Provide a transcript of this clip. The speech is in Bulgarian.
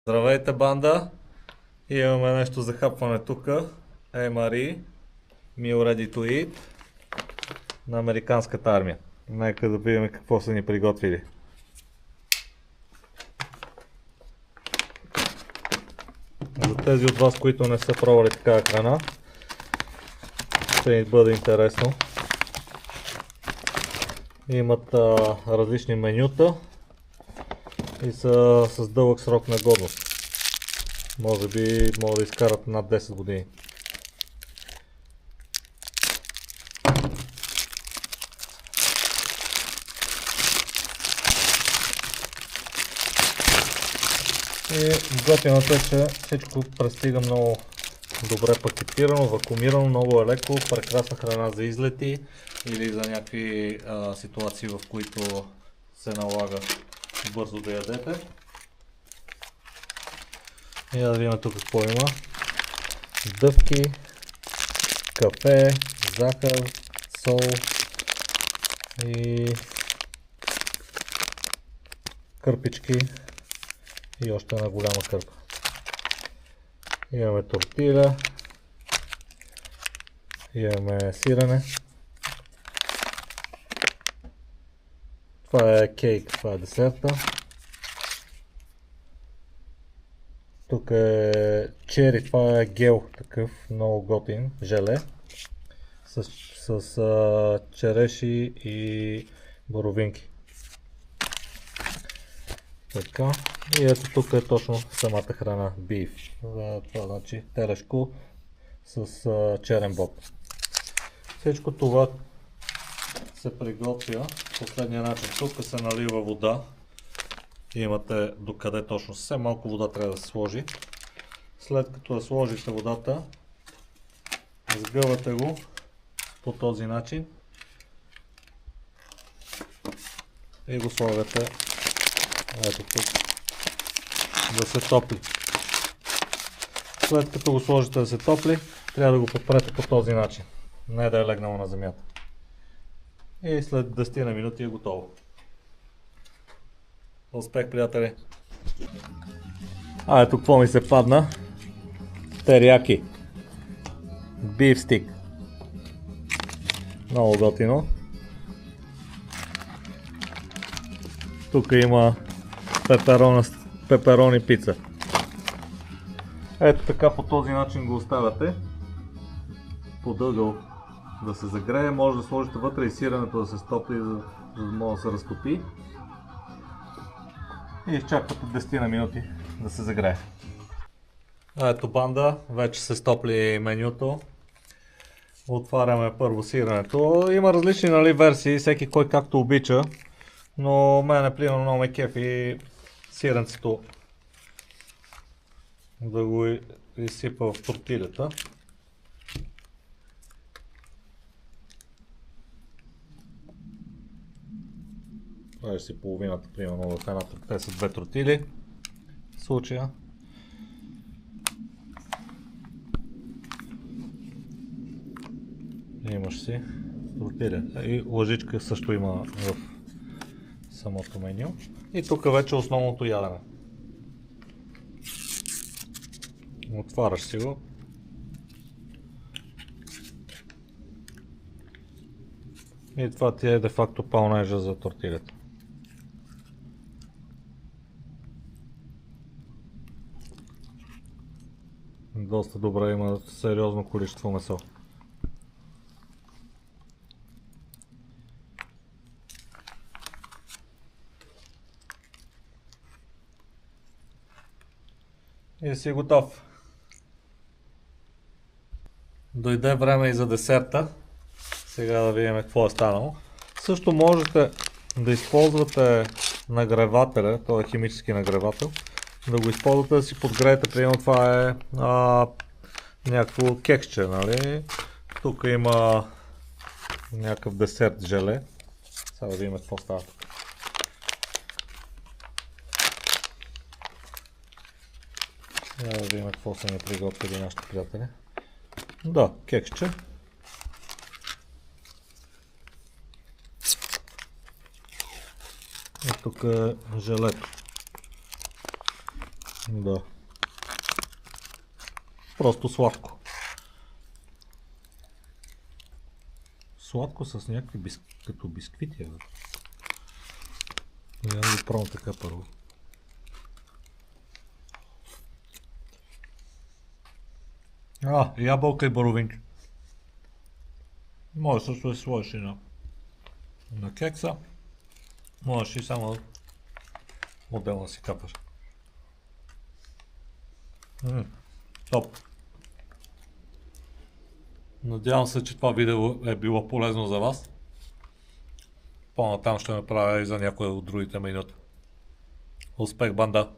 Здравейте, банда! Имаме нещо за хапване тук. Hey Мари, meal ready to eat на американската армия. Нека да видим какво са ни приготвили. За тези от вас, които не са пробвали такава храна, ще ни бъде интересно. Имат различни менюта и са с дълъг срок на годност. Може би могат да изкарат над 10 години. И готиното е, че всичко пристига много добре пакетирано, вакуумирано, много е леко, прекрасна храна за излети или за някакви ситуации, в които се налага бързо да ядете. И да видим тук какво има. Дъвки, кафе, захар, сол и кърпички и още една голяма кърпа. Имаме тортиля, имаме сирене. Това е кейк, това е десерта. Тук е чери, това е гел, такъв много готин, желе с череши и боровинки. Така, и ето тук е точно самата храна, beef. Това значи телешко с черен боб. Всичко това се приготвя последния начин. Тук се налива вода. Имате докъде точно. Съвсем малко вода трябва да се сложи. След като сложите водата, сгъвате го по този начин и го слагате ето тук да се топли. След като го сложите да се топли, трябва да го подпрете по този начин, не да е легнало на земята. И след 10 на минути е готово. Успех, приятели! Ето какво ми се падна. Терияки. Beef stick. Много готино. Тук има пеперони пица. Ето така, по този начин го оставяте под ъгъл да се загрее. Може да сложите вътре и сиренето да се стопли, за да може да се разтопи. И изчаквате 10 на минути да се загрее. Ето, банда, вече се стопли менюто. Отваряме първо сиренето. Има различни версии, всеки кой както обича. Но мене примерно много ме кефи сиренцето да го изсипа в тортилята. Това е си половината, примерно в едната. Те са две тортили в случая. Имаш си тортиля. И лъжичка също има в самото меню. И тук вече основното ядене. Отваряш си го. И това ти е де факто пълнежа за тортилята. Доста добре, има сериозно количество месо. И си готов. Дойде време и за десерта. Сега да видим какво е станало. Също можете да използвате нагревателя, този е химически нагревател, да го използвате да си подгреете. Примерно това е някакво кексче, нали? Тук има някакъв десерт желе. Сега да видим какво става тук. Сега да видим какво са ни приготвили нашите приятели. Да, кексче. И тук е желето. Да. Просто сладко. Сладко с някакви като бисквити. Я да го пробвам така първо. Ябълка и боровинки. Може също да сложиш и на кекса. Можеш и само отделно си капаш. Топ. Надявам се, че това видео е било полезно за вас. По-натам ще направя и за някои от другите минути. Успех, банда!